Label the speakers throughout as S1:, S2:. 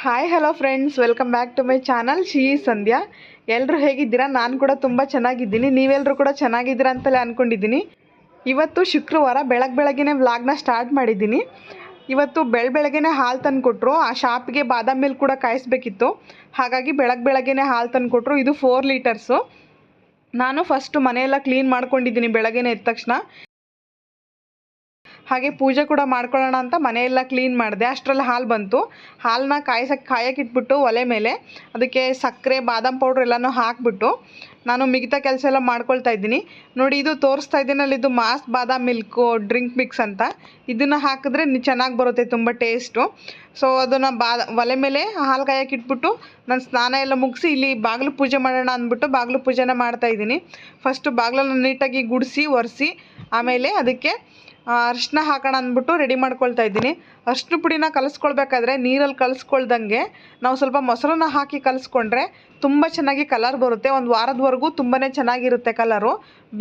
S1: Hi hello friends, welcome back to my channel ಶಿ ಸಂಧ್ಯಾ. ಎಲ್ಲರೂ ಹೇಗಿದ್ದೀರಾ? ನಾನು ಕೂಡ ತುಂಬ ಚೆನ್ನಾಗಿದ್ದೀನಿ. ನೀವೆಲ್ಲರೂ ಕೂಡ ಚೆನ್ನಾಗಿದ್ದೀರಾ ಅಂತಲೇ ಅಂದ್ಕೊಂಡಿದ್ದೀನಿ. ಇವತ್ತು ಶುಕ್ರವಾರ ಬೆಳಗ್ಗೆನೇ ವ್ಲಾಗ್ನ ಸ್ಟಾರ್ಟ್ ಮಾಡಿದ್ದೀನಿ. ಇವತ್ತು ಬೆಳಗ್ಗೆನೇ ಹಾಲು ತಂದು ಕೊಟ್ಟರು. ಆ ಶಾಪಿಗೆ ಬಾದಾಮ್ ಮಿಲ್ಕ್ ಕೂಡ ಕಾಯಿಸ್ಬೇಕಿತ್ತು, ಹಾಗಾಗಿ ಬೆಳಗ್ಗೆನೇ ಹಾಲು ತಂದು ಕೊಟ್ಟರು. ಇದು 4 ಲೀಟರ್ಸು. ನಾನು ಫಸ್ಟು ಮನೆಯೆಲ್ಲ ಕ್ಲೀನ್ ಮಾಡ್ಕೊಂಡಿದ್ದೀನಿ ಬೆಳಗ್ಗೆನೇ ಎದ್ದ ತಕ್ಷಣ. ಹಾಗೆ ಪೂಜೆ ಕೂಡ ಮಾಡ್ಕೊಳ್ಳೋಣ ಅಂತ ಮನೆಯೆಲ್ಲ ಕ್ಲೀನ್ ಮಾಡಿದೆ. ಅಷ್ಟರಲ್ಲಿ ಹಾಲು ಬಂತು. ಹಾಲನ್ನ ಕಾಯಕ್ಕೆ ಇಟ್ಬಿಟ್ಟು ಒಲೆ ಮೇಲೆ ಅದಕ್ಕೆ ಸಕ್ಕರೆ, ಬಾದಾಮ್ ಪೌಡ್ರ್ ಎಲ್ಲನೂ ಹಾಕಿಬಿಟ್ಟು ನಾನು ಮಿಗತಾ ಕೆಲಸ ಎಲ್ಲ ಮಾಡ್ಕೊಳ್ತಾ ಇದ್ದೀನಿ. ನೋಡಿ, ಇದು ತೋರಿಸ್ತಾ ಇದ್ದೀನಲ್ಲ, ಇದು ಮಾಸ್ ಬಾದಾಮ್ ಮಿಲ್ಕು ಡ್ರಿಂಕ್ ಮಿಕ್ಸ್ ಅಂತ. ಇದನ್ನು ಹಾಕಿದ್ರೆ ಚೆನ್ನಾಗಿ ಬರುತ್ತೆ, ತುಂಬ ಟೇಸ್ಟು. ಸೊ ಅದನ್ನು ಒಲೆ ಮೇಲೆ ಹಾಲು ಕಾಯಕ್ಕೆ ಇಟ್ಬಿಟ್ಟು ನಾನು ಸ್ನಾನ ಎಲ್ಲ ಮುಗಿಸಿ ಇಲ್ಲಿ ಬಾಗಿಲು ಪೂಜೆ ಮಾಡೋಣ ಅಂದ್ಬಿಟ್ಟು ಬಾಗಿಲು ಪೂಜೆನ ಮಾಡ್ತಾಯಿದ್ದೀನಿ. ಫಸ್ಟು ಬಾಗಿಲನ್ನು ನೀಟಾಗಿ ಗುಡಿಸಿ ಒರೆಸಿ ಆಮೇಲೆ ಅದಕ್ಕೆ ಅರಿಶಿನ ಹಾಕೋಣ ಅಂದ್ಬಿಟ್ಟು ರೆಡಿ ಮಾಡ್ಕೊಳ್ತಾ ಇದ್ದೀನಿ. ಅರಿಶಿನ ಪುಡಿನ ಕಲಿಸ್ಕೊಳ್ಬೇಕಾದ್ರೆ ನೀರಲ್ಲಿ ಕಲಿಸ್ಕೊಳ್ದಂಗೆ ನಾವು ಸ್ವಲ್ಪ ಮೊಸರನ್ನ ಹಾಕಿ ಕಲಿಸ್ಕೊಂಡ್ರೆ ತುಂಬ ಚೆನ್ನಾಗಿ ಕಲರ್ ಬರುತ್ತೆ. ಒಂದು ವಾರದವರೆಗೂ ತುಂಬಾ ಚೆನ್ನಾಗಿರುತ್ತೆ ಕಲರು.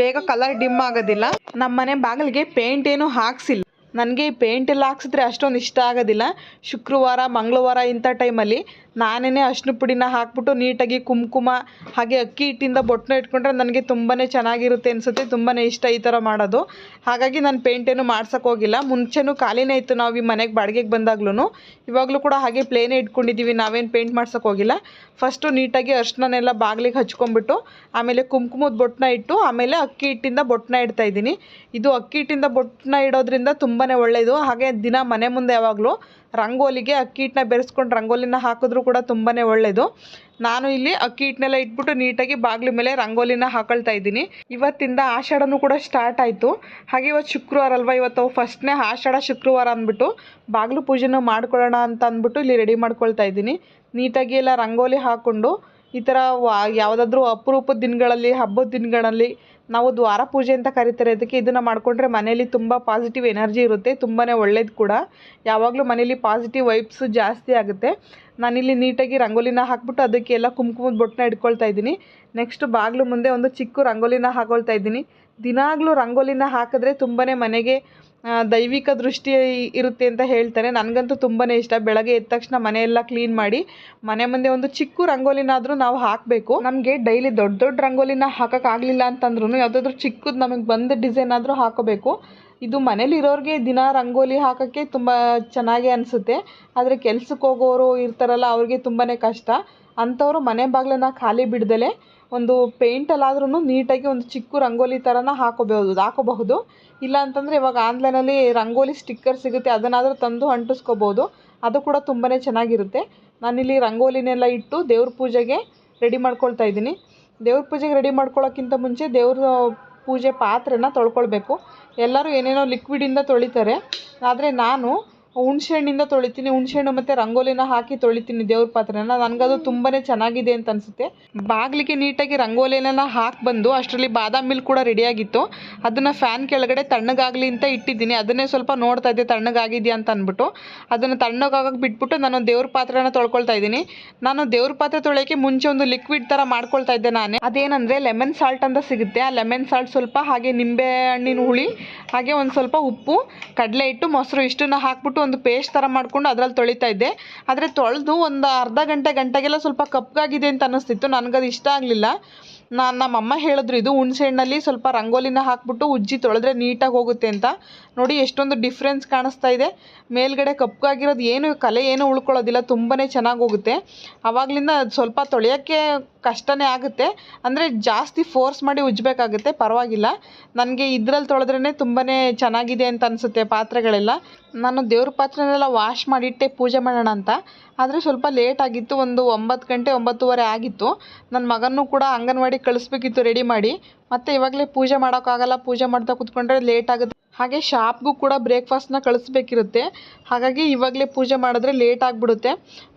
S1: ಬೇಗ ಕಲರ್ ಡಿಮ್ ಆಗೋದಿಲ್ಲ. ನಮ್ಮ ಮನೆ ಬಾಗಿಲಿಗೆ ಪೇಂಟ್ ಏನೂ ಹಾಕ್ಸಿಲ್ಲ. ನನಗೆ ಈ ಪೇಂಟ್ ಎಲ್ಲ ಹಾಕ್ಸಿದ್ರೆ ಅಷ್ಟೊಂದು ಇಷ್ಟ ಆಗೋದಿಲ್ಲ. ಶುಕ್ರವಾರ, ಮಂಗಳವಾರ ಇಂಥ ಟೈಮಲ್ಲಿ ನಾನೇ ಅರಿಶಿನ ಪುಡಿನ ಹಾಕ್ಬಿಟ್ಟು ನೀಟಾಗಿ ಕುಂಕುಮ ಹಾಗೆ ಅಕ್ಕಿ ಹಿಟ್ಟಿಂದ ಬೊಟ್ಟನ್ನ ಇಟ್ಕೊಂಡ್ರೆ ನನಗೆ ತುಂಬಾ ಚೆನ್ನಾಗಿರುತ್ತೆ ಅನಿಸುತ್ತೆ. ತುಂಬಾ ಇಷ್ಟ ಈ ಥರ ಮಾಡೋದು. ಹಾಗಾಗಿ ನಾನು ಪೇಂಟ್ ಏನು ಮಾಡ್ಸೋಕೆ ಹೋಗಿಲ್ಲ. ಮುಂಚೆನೂ ಖಾಲಿನೇ ಇತ್ತು ನಾವು ಈ ಮನೆಗೆ ಬಾಡಿಗೆಗೆ ಬಂದಾಗ್ಲೂ. ಇವಾಗಲೂ ಕೂಡ ಹಾಗೆ ಪ್ಲೇನೇ ಇಟ್ಕೊಂಡಿದ್ದೀವಿ, ನಾವೇನು ಪೇಂಟ್ ಮಾಡ್ಸೋಕೆ ಹೋಗಿಲ್ಲ. ಫಸ್ಟು ನೀಟಾಗಿ ಅರಿಶಿನೆಲ್ಲ ಬಾಗಿಲಿಗೆ ಹಚ್ಕೊಂಡ್ಬಿಟ್ಟು ಆಮೇಲೆ ಕುಂಕುಮದ ಬೊಟ್ಟನ್ನ ಇಟ್ಟು ಆಮೇಲೆ ಅಕ್ಕಿ ಹಿಟ್ಟಿಂದ ಬೊಟ್ಟನ್ನ ಇಡ್ತಾಯಿದ್ದೀನಿ. ಇದು ಅಕ್ಕಿ ಹಿಟ್ಟಿಂದ ಬೊಟ್ಟನ್ನ ಇಡೋದ್ರಿಂದ ತುಂಬಾ ಒಳ್ಳೆಯದು. ಹಾಗೆ ದಿನ ಮನೆ ಮುಂದೆ ಯಾವಾಗಲೂ ರಂಗೋಲಿಗೆ ಅಕ್ಕಿ ಹಿಟ್ಟನ್ನ ಬೆರೆಸ್ಕೊಂಡು ರಂಗೋಲಿನ ಹಾಕಿದ್ರೂ ಕೂಡ ತುಂಬಾ ಒಳ್ಳೆಯದು. ನಾನು ಇಲ್ಲಿ ಅಕ್ಕಿ ಹಿಟ್ಟನ್ನೆಲ್ಲ ಇಟ್ಬಿಟ್ಟು ನೀಟಾಗಿ ಬಾಗಿಲ ಮೇಲೆ ರಂಗೋಲಿನ ಹಾಕೊಳ್ತಾ ಇದ್ದೀನಿ. ಇವತ್ತಿಂದ ಆಷಾಢನೂ ಕೂಡ ಸ್ಟಾರ್ಟ್ ಆಯಿತು. ಹಾಗೆ ಇವತ್ತು ಶುಕ್ರವಾರ ಅಲ್ವಾ, ಇವತ್ತು ಫಸ್ಟ್ನೇ ಆಷಾಢ ಶುಕ್ರವಾರ ಅಂದ್ಬಿಟ್ಟು ಬಾಗಿಲು ಪೂಜೆನೂ ಮಾಡ್ಕೊಳ್ಳೋಣ ಅಂತ ಅಂದ್ಬಿಟ್ಟು ಇಲ್ಲಿ ರೆಡಿ ಮಾಡ್ಕೊಳ್ತಾ ಇದ್ದೀನಿ. ನೀಟಾಗಿ ಎಲ್ಲ ರಂಗೋಲಿ ಹಾಕ್ಕೊಂಡು ಈ ಥರ ಯಾವುದಾದ್ರೂ ಅಪರೂಪದ ದಿನಗಳಲ್ಲಿ, ಹಬ್ಬದ ದಿನಗಳಲ್ಲಿ ನಾವು ದ್ವಾರ ಪೂಜೆ ಅಂತ ಕರೀತಾರೆ ಅದಕ್ಕೆ, ಇದನ್ನು ಮಾಡಿಕೊಂಡ್ರೆ ಮನೇಲಿ ತುಂಬ ಪಾಸಿಟಿವ್ ಎನರ್ಜಿ ಇರುತ್ತೆ, ತುಂಬಾ ಒಳ್ಳೇದು ಕೂಡ. ಯಾವಾಗಲೂ ಮನೇಲಿ ಪಾಸಿಟಿವ್ ವೈಬ್ಸು ಜಾಸ್ತಿ ಆಗುತ್ತೆ. ನಾನಿಲ್ಲಿ ನೀಟಾಗಿ ರಂಗೋಲಿನ ಹಾಕ್ಬಿಟ್ಟು ಅದಕ್ಕೆಲ್ಲ ಕುಂಕುಮದ ಬೊಟ್ಟನ್ನ ಇಟ್ಕೊಳ್ತಾ ಇದ್ದೀನಿ. ನೆಕ್ಸ್ಟು ಬಾಗಿಲು ಮುಂದೆ ಒಂದು ಚಿಕ್ಕ ರಂಗೋಲಿನ ಹಾಕೊಳ್ತಾ ಇದ್ದೀನಿ. ದಿನಾಗಲೂ ರಂಗೋಲಿನ ಹಾಕಿದ್ರೆ ತುಂಬಾ ಮನೆಗೆ ದೈವಿಕ ದೃಷ್ಟಿ ಇರುತ್ತೆ ಅಂತ ಹೇಳ್ತಾರೆ. ನನಗಂತೂ ತುಂಬಾ ಇಷ್ಟ. ಬೆಳಗ್ಗೆ ಎದ್ದ ತಕ್ಷಣ ಮನೆಯೆಲ್ಲ ಕ್ಲೀನ್ ಮಾಡಿ ಮನೆ ಮುಂದೆ ಒಂದು ಚಿಕ್ಕ ರಂಗೋಲಿನಾದರೂ ನಾವು ಹಾಕಬೇಕು. ನಮಗೆ ಡೈಲಿ ದೊಡ್ಡ ರಂಗೋಲಿನ ಹಾಕೋಕ್ಕಾಗಲಿಲ್ಲ ಅಂತಂದ್ರೂ ಯಾವುದಾದ್ರೂ ಚಿಕ್ಕದು ನಮಗೆ ಬಂದ ಡಿಸೈನ್ ಆದರೂ ಹಾಕೋಬೇಕು. ಇದು ಮನೇಲಿ ಇರೋರಿಗೆ ದಿನ ರಂಗೋಲಿ ಹಾಕೋಕ್ಕೆ ತುಂಬ ಚೆನ್ನಾಗಿ ಅನಿಸುತ್ತೆ. ಆದರೆ ಕೆಲ್ಸಕ್ಕೆ ಹೋಗೋರು ಇರ್ತಾರಲ್ಲ, ಅವ್ರಿಗೆ ತುಂಬಾ ಕಷ್ಟ. ಅಂಥವರು ಮನೆ ಬಾಗಿಲನ್ನ ಖಾಲಿ ಬಿಡ್ದಲೆ ಒಂದು ಪೇಂಟಲ್ಲಾದ್ರೂ ನೀಟಾಗಿ ಒಂದು ಚಿಕ್ಕ ರಂಗೋಲಿ ಥರನ ಹಾಕೋಬಹುದು. ಇಲ್ಲ ಅಂತಂದರೆ ಇವಾಗ ಆನ್ಲೈನಲ್ಲಿ ರಂಗೋಲಿ ಸ್ಟಿಕ್ಕರ್ ಸಿಗುತ್ತೆ, ಅದನ್ನಾದರೂ ತಂದು ಅಂಟಿಸ್ಕೋಬೋದು. ಅದು ಕೂಡ ತುಂಬಾ ಚೆನ್ನಾಗಿರುತ್ತೆ. ನಾನಿಲ್ಲಿ ರಂಗೋಲಿನೆಲ್ಲ ಇಟ್ಟು ದೇವ್ರ ಪೂಜೆಗೆ ರೆಡಿ ಮಾಡ್ಕೊಳ್ತಾ ಇದ್ದೀನಿ. ದೇವ್ರ ಪೂಜೆಗೆ ರೆಡಿ ಮಾಡ್ಕೊಳ್ಳೋಕ್ಕಿಂತ ಮುಂಚೆ ದೇವ್ರ ಪೂಜೆ ಪಾತ್ರೆನ ತೊಳ್ಕೊಳ್ಬೇಕು. ಎಲ್ಲರೂ ಏನೇನೋ ಲಿಕ್ವಿಡಿಂದ ತೊಳಿತಾರೆ, ಆದರೆ ನಾನು ಹುಣಸೆಹಣ್ಣಿಂದ ತೊಳಿತೀನಿ. ಹುಣಸೆಹಣ್ಣು ಮತ್ತು ರಂಗೋಲಿನ ಹಾಕಿ ತೊಳಿತೀನಿ ದೇವ್ರ ಪಾತ್ರೆನ. ನನಗದು ತುಂಬಾ ಚೆನ್ನಾಗಿದೆ ಅಂತ ಅನಿಸುತ್ತೆ. ಬಾಗಿಲಿಗೆ ನೀಟಾಗಿ ರಂಗೋಲಿನೆಲ್ಲ ಹಾಕಿ ಬಂದು ಅಷ್ಟರಲ್ಲಿ ಬಾದಾಮ್ ಮಿಲ್ಕ್ ಕೂಡ ರೆಡಿಯಾಗಿತ್ತು. ಅದನ್ನು ಫ್ಯಾನ್ ಕೆಳಗಡೆ ತಣ್ಣಗಾಗಲಿ ಅಂತ ಇಟ್ಟಿದ್ದೀನಿ. ಅದನ್ನೇ ಸ್ವಲ್ಪ ನೋಡ್ತಾ ಇದ್ದೆ ತಣ್ಣಗಾಗಿದೆಯಾ ಅಂತ ಅಂದ್ಬಿಟ್ಟು. ಅದನ್ನು ತಣ್ಣಗಾಗಕ್ಕೆ ಬಿಟ್ಬಿಟ್ಟು ನಾನು ದೇವ್ರ ಪಾತ್ರೆನ ತೊಳ್ಕೊಳ್ತಾ ಇದ್ದೀನಿ. ನಾನು ದೇವ್ರ ಪಾತ್ರೆ ತೊಳೆಯೋಕ್ಕೆ ಮುಂಚೆ ಒಂದು ಲಿಕ್ವಿಡ್ ಥರ ಮಾಡ್ಕೊಳ್ತಾ ಇದ್ದೆ ನಾನೇ. ಅದೇನಂದರೆ ಲೆಮನ್ ಸಾಲ್ಟ್ ಅಂತ ಸಿಗುತ್ತೆ. ಆ ಲೆಮನ್ ಸಾಲ್ಟ್ ಸ್ವಲ್ಪ, ಹಾಗೆ ನಿಂಬೆ ಹಣ್ಣಿನ ಹುಳಿ, ಹಾಗೆ ಒಂದು ಸ್ವಲ್ಪ ಉಪ್ಪು, ಕಡಲೆ ಹಿಟ್ಟು, ಮೊಸರು ಇಷ್ಟನ್ನು ಹಾಕ್ಬಿಟ್ಟು ಒಂದು ಪೇಸ್ಟ್ ಥರ ಮಾಡ್ಕೊಂಡು ಅದರಲ್ಲಿ ತೊಳಿತಾ ಇದ್ದೆ. ಆದರೆ ತೊಳೆದು ಒಂದು ಅರ್ಧ ಗಂಟೆಗೆಲ್ಲ ಸ್ವಲ್ಪ ಕಪ್ಪಗಾಗಿದೆ ಅಂತ ಅನ್ನಿಸ್ತಿತ್ತು. ನನಗದು ಇಷ್ಟ ಆಗಲಿಲ್ಲ. ನಮ್ಮಮ್ಮ ಹೇಳಿದ್ರು, ಇದು ಹುಣಸೆಹಣ್ಣಲ್ಲಿ ಸ್ವಲ್ಪ ರಂಗೋಲಿನ ಹಾಕ್ಬಿಟ್ಟು ಉಜ್ಜಿ ತೊಳೆದ್ರೆ ನೀಟಾಗಿ ಹೋಗುತ್ತೆ ಅಂತ. ನೋಡಿ ಎಷ್ಟೊಂದು ಡಿಫ್ರೆನ್ಸ್ ಕಾಣಿಸ್ತಾ ಇದೆ. ಮೇಲ್ಗಡೆ ಕಪ್ಪಗಾಗಿರೋದು ಕಲೆ ಏನು ಉಳ್ಕೊಳ್ಳೋದಿಲ್ಲ, ತುಂಬಾ ಚೆನ್ನಾಗಿ ಹೋಗುತ್ತೆ. ಆವಾಗಲಿಂದ ಸ್ವಲ್ಪ ತೊಳೆಯೋಕ್ಕೆ ಕಷ್ಟನೇ ಆಗುತ್ತೆ. ಅಂದರೆ ಜಾಸ್ತಿ ಫೋರ್ಸ್ ಮಾಡಿ ಉಜ್ಜಬೇಕಾಗುತ್ತೆ, ಪರವಾಗಿಲ್ಲ. ನನಗೆ ಇದರಲ್ಲಿ ತೊಳೆದ್ರೇ ತುಂಬಾ ಚೆನ್ನಾಗಿದೆ ಅಂತ ಅನಿಸುತ್ತೆ ಪಾತ್ರೆಗಳೆಲ್ಲ. ನಾನು ದೇವ್ರ ಪಾತ್ರೆನೆಲ್ಲ ವಾಶ್ ಮಾಡಿಟ್ಟೆ ಪೂಜೆ ಮಾಡೋಣ ಅಂತ. ಆದರೆ ಸ್ವಲ್ಪ ಲೇಟ್ ಆಗಿತ್ತು. ಒಂದು 9 ಗಂಟೆ 9:30 ಆಗಿತ್ತು. ನನ್ನ ಮಗನೂ ಕೂಡ ಅಂಗನವಾಡಿಗೆ ಕಳಿಸ್ಬೇಕಿತ್ತು ರೆಡಿ ಮಾಡಿ. ಮತ್ತು ಇವಾಗಲೇ ಪೂಜೆ ಮಾಡೋಕ್ಕಾಗಲ್ಲ, ಪೂಜೆ ಮಾಡ್ತಾ ಕೂತ್ಕೊಂಡ್ರೆ ಲೇಟ್ ಆಗುತ್ತೆ. ಹಾಗೆ ಶಾಪ್ಗೂ ಕೂಡ ಬ್ರೇಕ್ಫಾಸ್ಟ್ನ ಕಳಿಸ್ಬೇಕಿರುತ್ತೆ. ಹಾಗಾಗಿ ಇವಾಗಲೇ ಪೂಜೆ ಮಾಡಿದ್ರೆ ಲೇಟ್ ಆಗಿಬಿಡುತ್ತೆ.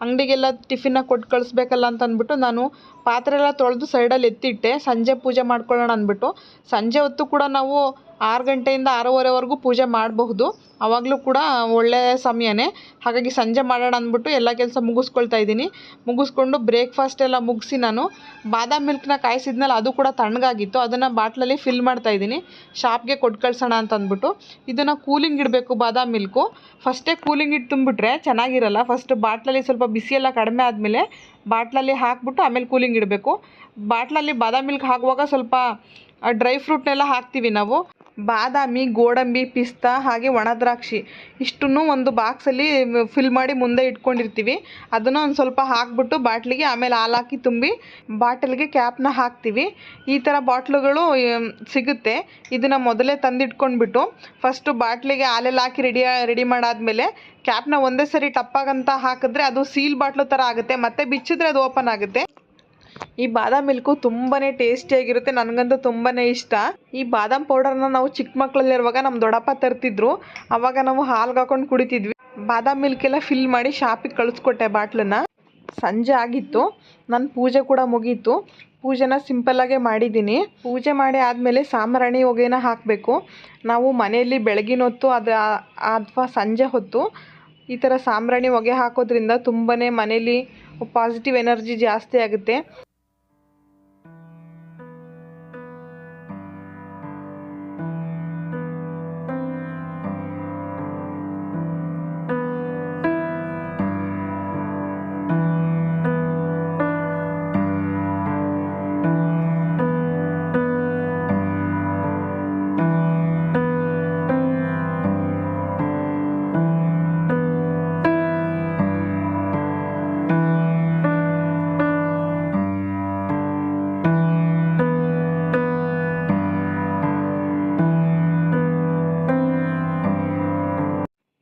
S1: ಅಂಗಡಿಗೆಲ್ಲ ಟಿಫಿನ್ನ ಕೊಟ್ಟು ಕಳಿಸ್ಬೇಕಲ್ಲ ಅಂತ ಅಂದ್ಬಿಟ್ಟು ನಾನು ಪಾತ್ರೆ ಎಲ್ಲ ತೊಳೆದು ಸೈಡಲ್ಲಿ ಎತ್ತಿಟ್ಟೆ. ಸಂಜೆ ಪೂಜೆ ಮಾಡ್ಕೊಳ್ಳೋಣ ಅಂದ್ಬಿಟ್ಟು. ಸಂಜೆ ಹೊತ್ತು ಕೂಡ ನಾವು 6 ಗಂಟೆಯಿಂದ 6:30ವರೆಗೂ ಪೂಜೆ ಮಾಡಬಹುದು. ಆವಾಗಲೂ ಕೂಡ ಒಳ್ಳೆಯ ಸಮಯನೇ. ಹಾಗಾಗಿ ಸಂಜೆ ಮಾಡೋಣ ಅಂದ್ಬಿಟ್ಟು ಎಲ್ಲ ಕೆಲಸ ಮುಗಿಸ್ಕೊಳ್ತಾ ಇದ್ದೀನಿ. ಮುಗಿಸ್ಕೊಂಡು ಬ್ರೇಕ್ಫಾಸ್ಟ್ ಎಲ್ಲ ಮುಗಿಸಿ ನಾನು ಬಾದಾಮ್ ಮಿಲ್ಕ್ನ ಕಾಯಿಸಿದ್ನಲ್ಲ, ಅದು ಕೂಡ ತಣ್ಣಗಾಗಿತ್ತು. ಅದನ್ನು ಬಾಟ್ಲಲ್ಲಿ ಫಿಲ್ ಮಾಡ್ತಾ ಇದ್ದೀನಿ, ಶಾಪ್ಗೆ ಕೊಟ್ಟು ಕಳ್ಸೋಣ ಅಂತ ಅಂದ್ಬಿಟ್ಟು. ಇದನ್ನು ಕೂಲಿಂಗ್ ಇಡಬೇಕು ಬಾದಾಮ್ ಮಿಲ್ಕು. ಫಸ್ಟೇ ಕೂಲಿಂಗ್ ಇಟ್ಟು ತುಂಬಿಟ್ರೆ ಚೆನ್ನಾಗಿರಲ್ಲ. ಫಸ್ಟ್ ಬಾಟ್ಲಲ್ಲಿ ಸ್ವಲ್ಪ ಬಿಸಿ ಎಲ್ಲ ಕಡಿಮೆ ಆದಮೇಲೆ ಬಾಟ್ಲಲ್ಲಿ ಹಾಕ್ಬಿಟ್ಟು ಆಮೇಲೆ ಕೂಲಿಂಗ್ ಇಡಬೇಕು. ಬಾಟ್ಲಲ್ಲಿ ಬಾದಾಮ್ ಮಿಲ್ಕ್ ಹಾಕುವಾಗ ಸ್ವಲ್ಪ ಡ್ರೈ ಫ್ರೂಟ್ನೆಲ್ಲ ಹಾಕ್ತೀವಿ ನಾವು. ಬಾದಾಮಿ, ಗೋಡಂಬಿ, ಪಿಸ್ತಾ ಹಾಗೆ ಒಣ ದ್ರಾಕ್ಷಿ ಇಷ್ಟನ್ನು ಒಂದು ಬಾಕ್ಸಲ್ಲಿ ಫಿಲ್ ಮಾಡಿ ಮುಂದೆ ಇಟ್ಕೊಂಡಿರ್ತೀವಿ. ಅದನ್ನು ಒಂದು ಸ್ವಲ್ಪ ಹಾಕ್ಬಿಟ್ಟು ಬಾಟ್ಲಿಗೆ ಆಮೇಲೆ ಹಾಲು ಹಾಕಿ ತುಂಬಿ ಬಾಟಲ್ಗೆ ಕ್ಯಾಪ್ನ ಹಾಕ್ತೀವಿ. ಈ ಥರ ಬಾಟ್ಲುಗಳು ಸಿಗುತ್ತೆ. ಇದನ್ನು ಮೊದಲೇ ತಂದಿಟ್ಕೊಂಡ್ಬಿಟ್ಟು ಫಸ್ಟು ಬಾಟ್ಲಿಗೆ ಹಾಲೆಲ್ಲ ಹಾಕಿ ರೆಡಿ ಮಾಡಾದಮೇಲೆ ಕ್ಯಾಪ್ನ ಒಂದೇ ಸರಿ ಟಪ್ಪಾಗಂತ ಹಾಕಿದ್ರೆ ಅದು ಸೀಲ್ ಬಾಟ್ಲು ಥರ ಆಗುತ್ತೆ. ಮತ್ತೆ ಬಿಚ್ಚಿದ್ರೆ ಅದು ಓಪನ್ ಆಗುತ್ತೆ. ಈ ಬಾದಾಮ್ ಮಿಲ್ಕು ತುಂಬಾ ಟೇಸ್ಟಿಯಾಗಿರುತ್ತೆ. ನನಗಂತೂ ತುಂಬಾ ಇಷ್ಟ. ಈ ಬಾದಾಮ್ ಪೌಡರ್ನ ನಾವು ಚಿಕ್ಕ ಮಕ್ಕಳಲ್ಲಿರುವಾಗ ನಮ್ಮ ದೊಡ್ಡಪ್ಪ ತರ್ತಿದ್ರು. ಆವಾಗ ನಾವು ಹಾಲ್ಗೆ ಹಾಕೊಂಡು ಕುಡಿತಿದ್ವಿ. ಬಾದಾಮ್ ಮಿಲ್ಕೆಲ್ಲ ಫಿಲ್ ಮಾಡಿ ಶಾಪಿಗೆ ಕಳಿಸ್ಕೊಟ್ಟೆ ಬಾಟ್ಲನ್ನ. ಸಂಜೆ ಆಗಿತ್ತು, ನನ್ನ ಪೂಜೆ ಕೂಡ ಮುಗೀತು. ಪೂಜೆನ ಸಿಂಪಲ್ಲಾಗೆ ಮಾಡಿದ್ದೀನಿ. ಪೂಜೆ ಮಾಡಿ ಆದಮೇಲೆ ಸಾಂಬ್ರಾಣಿ ಹೊಗೆನ ಹಾಕಬೇಕು. ನಾವು ಮನೆಯಲ್ಲಿ ಬೆಳಗಿನ ಹೊತ್ತು ಅಥವಾ ಸಂಜೆ ಹೊತ್ತು ಈ ಥರ ಸಾಂಬ್ರಾಣಿ ಹೊಗೆ ಹಾಕೋದ್ರಿಂದ ತುಂಬಾ ಮನೇಲಿ ಪಾಸಿಟಿವ್ ಎನರ್ಜಿ ಜಾಸ್ತಿ ಆಗುತ್ತೆ.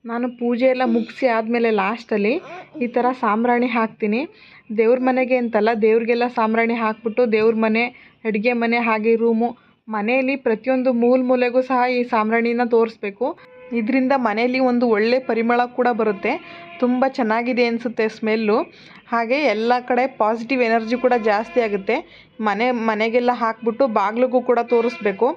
S1: ನಾನು ಪೂಜೆ ಎಲ್ಲ ಮುಗಿಸಿ ಆದಮೇಲೆ ಲಾಸ್ಟಲ್ಲಿ ಈ ಥರ ಸಾಂಬ್ರಾಣಿ ಹಾಕ್ತೀನಿ. ದೇವ್ರ ಮನೆಗೆ ಅಂತಲ್ಲ, ದೇವ್ರಿಗೆಲ್ಲ ಸಾಂಬ್ರಾಣಿ ಹಾಕ್ಬಿಟ್ಟು ದೇವ್ರ ಮನೆ, ಅಡುಗೆ ಮನೆ ಹಾಗೆ ರೂಮು, ಮನೆಯಲ್ಲಿ ಪ್ರತಿಯೊಂದು ಮೂಲೆಗೂ ಸಹ ಈ ಸಾಂಬ್ರಾಣಿನ ತೋರಿಸ್ಬೇಕು. ಇದರಿಂದ ಮನೆಯಲ್ಲಿ ಒಂದು ಒಳ್ಳೆ ಪರಿಮಳ ಕೂಡ ಬರುತ್ತೆ. ತುಂಬ ಚೆನ್ನಾಗಿದೆ ಅನಿಸುತ್ತೆ ಸ್ಮೆಲ್ಲು. ಹಾಗೆ ಎಲ್ಲ ಕಡೆ ಪಾಸಿಟಿವ್ ಎನರ್ಜಿ ಕೂಡ ಜಾಸ್ತಿ ಆಗುತ್ತೆ. ಮನೆಗೆಲ್ಲ ಹಾಕ್ಬಿಟ್ಟು ಬಾಗಿಲಿಗೂ ಕೂಡ ತೋರಿಸ್ಬೇಕು.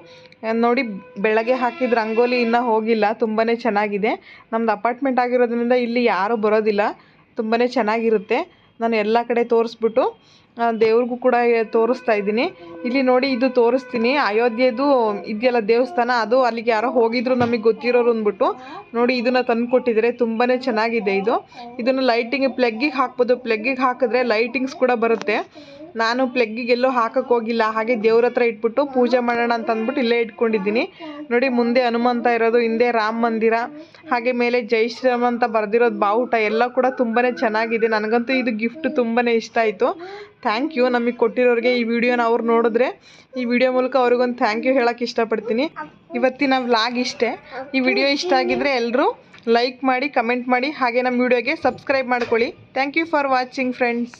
S1: ನೋಡಿ, ಬೆಳಗ್ಗೆ ಹಾಕಿದ ರಂಗೋಲಿ ಇನ್ನೂ ಹೋಗಿಲ್ಲ. ತುಂಬಾ ಚೆನ್ನಾಗಿದೆ. ನಮ್ಮದು ಅಪಾರ್ಟ್ಮೆಂಟ್ ಆಗಿರೋದ್ರಿಂದ ಇಲ್ಲಿ ಯಾರೂ ಬರೋದಿಲ್ಲ. ತುಂಬಾ ಚೆನ್ನಾಗಿರುತ್ತೆ. ನಾನು ಎಲ್ಲ ಕಡೆ ತೋರಿಸ್ಬಿಟ್ಟು ದೇವ್ರಿಗೂ ಕೂಡ ತೋರಿಸ್ತಾ ಇದ್ದೀನಿ. ಇಲ್ಲಿ ನೋಡಿ, ಇದು ತೋರಿಸ್ತೀನಿ. ಅಯೋಧ್ಯೆದು ಇದೆಯಲ್ಲ ದೇವಸ್ಥಾನ, ಅದು ಅಲ್ಲಿಗೆ ಯಾರೋ ಹೋಗಿದ್ರು ನಮಗೆ ಗೊತ್ತಿರೋರು ಅಂದ್ಬಿಟ್ಟು. ನೋಡಿ, ಇದನ್ನು ತಂದು ಕೊಟ್ಟಿದ್ದಾರೆ. ತುಂಬಾ ಚೆನ್ನಾಗಿದೆ ಇದು. ಇದನ್ನು ಪ್ಲಗ್ಗಿಗೆ ಹಾಕ್ಬೋದು. ಪ್ಲಗ್ಗಿಗೆ ಹಾಕಿದ್ರೆ ಲೈಟಿಂಗ್ಸ್ ಕೂಡ ಬರುತ್ತೆ. ನಾನು ಪ್ಲಗ್ಗಿಗೆಲ್ಲೂ ಹಾಕಕ್ಕೆ ಹೋಗಿಲ್ಲ. ಹಾಗೆ ದೇವ್ರ ಹತ್ರ ಇಟ್ಬಿಟ್ಟು ಪೂಜೆ ಮಾಡೋಣ ಅಂತ ಅಂದ್ಬಿಟ್ಟು ಇಲ್ಲೇ ಇಟ್ಕೊಂಡಿದ್ದೀನಿ. ನೋಡಿ, ಮುಂದೆ ಹನುಮಂತ ಇರೋದು, ಹಿಂದೆ ರಾಮ ಮಂದಿರ, ಹಾಗೆ ಮೇಲೆ ಜೈ ಶ್ರೀರಾಮ್ ಅಂತ ಬರೆದಿರೋದು ಬಾವುಟ ಎಲ್ಲ ಕೂಡ ತುಂಬಾ ಚೆನ್ನಾಗಿದೆ. ನನಗಂತೂ ಇದು ಗಿಫ್ಟ್ ತುಂಬಾ ಇಷ್ಟ ಆಯಿತು. ಥ್ಯಾಂಕ್ ಯು ನಮಗೆ ಕೊಟ್ಟಿರೋರಿಗೆ. ಈ ವಿಡಿಯೋನ ಅವ್ರು ನೋಡಿದ್ರೆ ಈ ವಿಡಿಯೋ ಮೂಲಕ ಅವ್ರಿಗೊಂದು ಥ್ಯಾಂಕ್ ಯು ಹೇಳೋಕ್ಕೆ ಇಷ್ಟಪಡ್ತೀನಿ. ಇವತ್ತಿನ ವ್ಲಾಗ್ ಇಷ್ಟೇ. ಈ ವಿಡಿಯೋ ಇಷ್ಟ ಆಗಿದ್ದರೆ ಎಲ್ಲರೂ ಲೈಕ್ ಮಾಡಿ, ಕಮೆಂಟ್ ಮಾಡಿ, ಹಾಗೆ ನಮ್ಮ ವಿಡಿಯೋಗೆ ಸಬ್ಸ್ಕ್ರೈಬ್ ಮಾಡ್ಕೊಳ್ಳಿ. Thank you for watching friends.